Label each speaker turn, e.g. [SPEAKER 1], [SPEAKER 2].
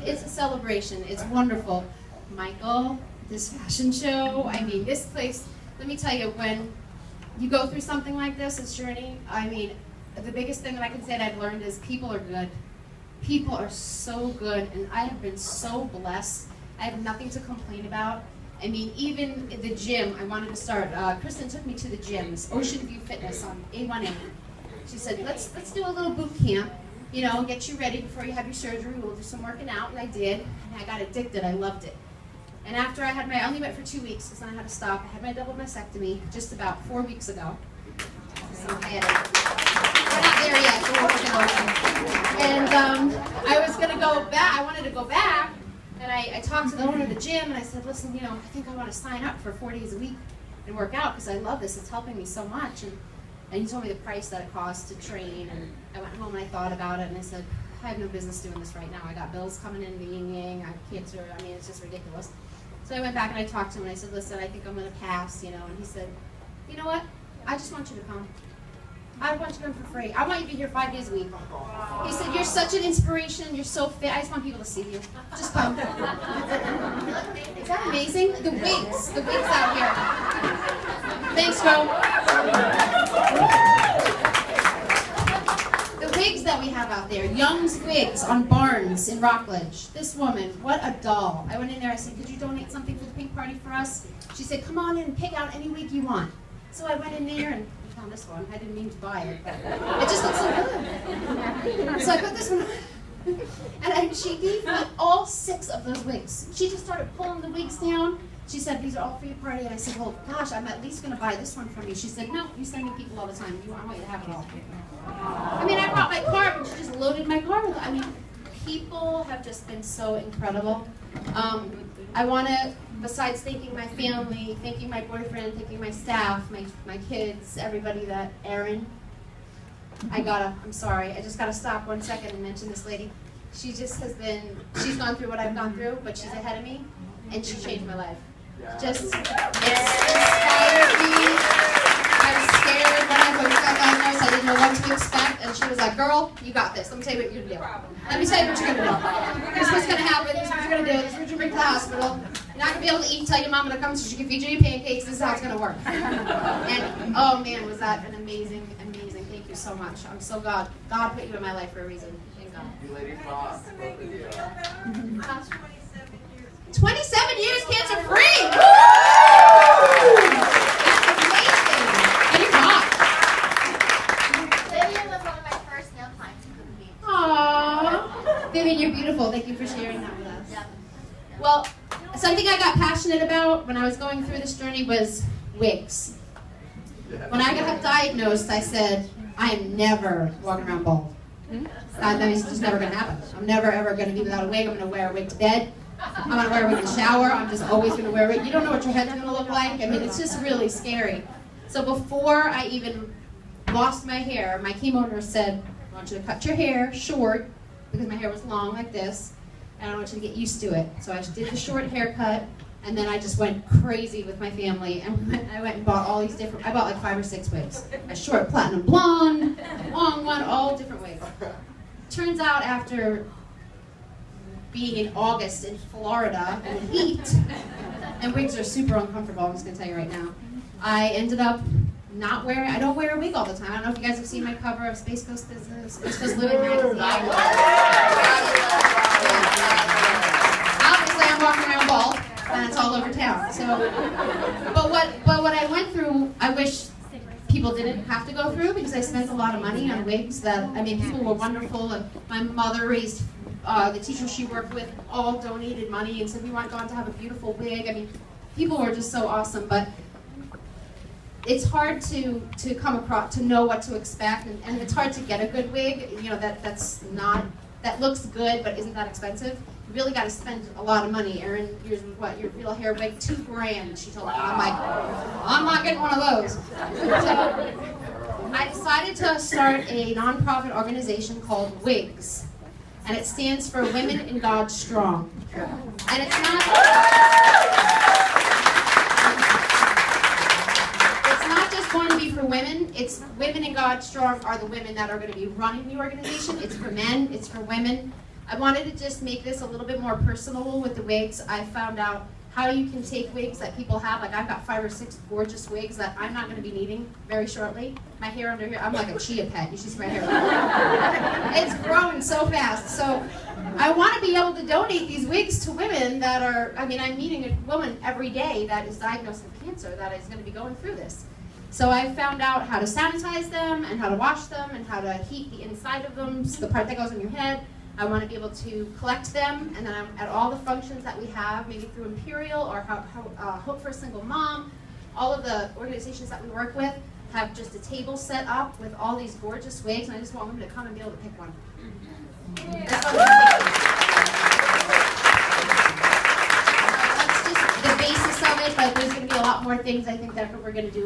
[SPEAKER 1] it's a celebration. It's wonderful. Michael, this fashion show, I mean, this place, let me tell you, when you go through something like this journey, I mean, the biggest thing that I can say that I've learned is people are good. People are so good, and I have been so blessed. I have nothing to complain about. I mean, even at the gym, I wanted to start. Kristen took me to the gyms, Ocean View Fitness on A1A. She said, let's do a little boot camp, you know, get you ready before you have your surgery. We'll do some working out, and I did, and I got addicted. I loved it. And after I had I only went for 2 weeks because then I had to stop. I had my double mastectomy just about 4 weeks ago. So we're not there yet, but we're working on it. And I was going to go back. I wanted to go back. And I talked to the owner of the gym, and I said, listen, you know, I think I want to sign up for 4 days a week and work out because I love this. It's helping me so much. And he told me the price that it costs to train. And I went home and I thought about it, and I said, I have no business doing this right now. I got bills coming in, the yin-yang, I have cancer. I mean, it's just ridiculous. So I went back and I talked to him, and I said, listen, I think I'm going to pass, you know. And he said, you know what? I just want you to come. I want you to come for free. I want you to be here 5 days a week. He said, you're such an inspiration. You're so fit. I just want people to see you. Just come. Is that amazing? The wigs out here. Thanks, Joe. The wigs that we have out there. Young's Wigs on Barnes in Rockledge. This woman, what a doll. I went in there, I said, could you donate something for the pink party for us? She said, come on in and pick out any wig you want. So I went in there and found this one. I didn't mean to buy it, but it just looks so good. So I put this one on. And she gave me all 6 of those wigs. She just started pulling the wigs down. She said, these are all for your party. And I said, well, gosh, I'm at least going to buy this one from you. She said, no, you send me people all the time. I want you to have it all. I mean, I brought my car, and she just loaded my car with it. I mean, people have just been so incredible. I want to, besides thanking my family, thanking my boyfriend, thanking my staff, my kids, everybody that, Erin, I'm sorry, I just got to stop 1 second and mention this lady. She just has been, she's gone through what I've gone through, but she's ahead of me, and she changed my life. Just inspired me. I was scared when I got diagnosed. I didn't know what to expect, and she was like, girl, you got this. Let me tell you what you're going to do. Let me tell you what you're going to do. This is what's going to happen. This is what you're going to do. This is what you're going to bring to the hospital. You're not going to be able to eat. Tell your mama to come so she can feed you your pancakes. This is how it's going to work. And, oh, man, was that an amazing, amazing. Thank you so much. I'm so glad. God put you in my life for a reason. Thank God.
[SPEAKER 2] You ladies rock.
[SPEAKER 1] 27 years cancer-free! Vivian, you're beautiful. Thank you for sharing that with us.
[SPEAKER 3] Yep.
[SPEAKER 1] Well, something I got passionate about when I was going through this journey was wigs. When I got diagnosed, I said, I am never walking around bald. That means it's just never going to happen. I'm never, ever going to be without a wig. I'm going to wear a wig to bed. I'm going to wear a wig in the shower. I'm just always going to wear a wig. You don't know what your head's going to look like. I mean, it's just really scary. So before I even lost my hair, my chemo nurse said, I want you to cut your hair short, because my hair was long like this, and I want you to get used to it. So I did the short haircut, and then I just went crazy with my family, and I went and bought all these different, I bought like 5 or 6 wigs. A short platinum blonde, long one, all different wigs. Turns out after being in August in Florida in the heat, and wigs are super uncomfortable, I'm just gonna tell you right now, I ended up not wearing, I don't wear a wig all the time. I don't know if you guys have seen my cover of Space Coast Business, Space Coast Living magazine. Obviously I'm walking around bald, and it's all over town. So, but what I went through, I wish people didn't have to go through, because I spent a lot of money on wigs that, I mean, people were wonderful, and my mother raised, the teachers she worked with all donated money and said, we want God to have a beautiful wig. I mean, people were just so awesome, but it's hard to come across, to know what to expect, and it's hard to get a good wig, you know, that looks good but isn't that expensive. You really got to spend a lot of money. Erin, your real hair wig, $2,000, she told me. I'm like, I'm not getting one of those. So I decided to start a nonprofit organization called WIGS, and it stands for Women in God Strong. And it's not just going to be for women. It's Women in God Strong are the women that are going to be running the organization. It's for men. It's for women. I wanted to just make this a little bit more personal with the wigs. I found out how you can take wigs that people have. Like I've got 5 or 6 gorgeous wigs that I'm not going to be needing very shortly. My hair under here, I'm like a chia pet. You should see my hair. It's growing so fast. So I want to be able to donate these wigs to women that are, I mean, I'm meeting a woman every day that is diagnosed with cancer that is going to be going through this. So I found out how to sanitize them and how to wash them and how to heat the inside of them, so the part that goes in your head. I want to be able to collect them, and then I'm at all the functions that we have, maybe through Imperial or Hope for a Single Mom. All of the organizations that we work with have just a table set up with all these gorgeous wigs, and I just want women to come and be able to pick one. That's just the basis of it, but there's going to be a lot more things I think that we're going to do with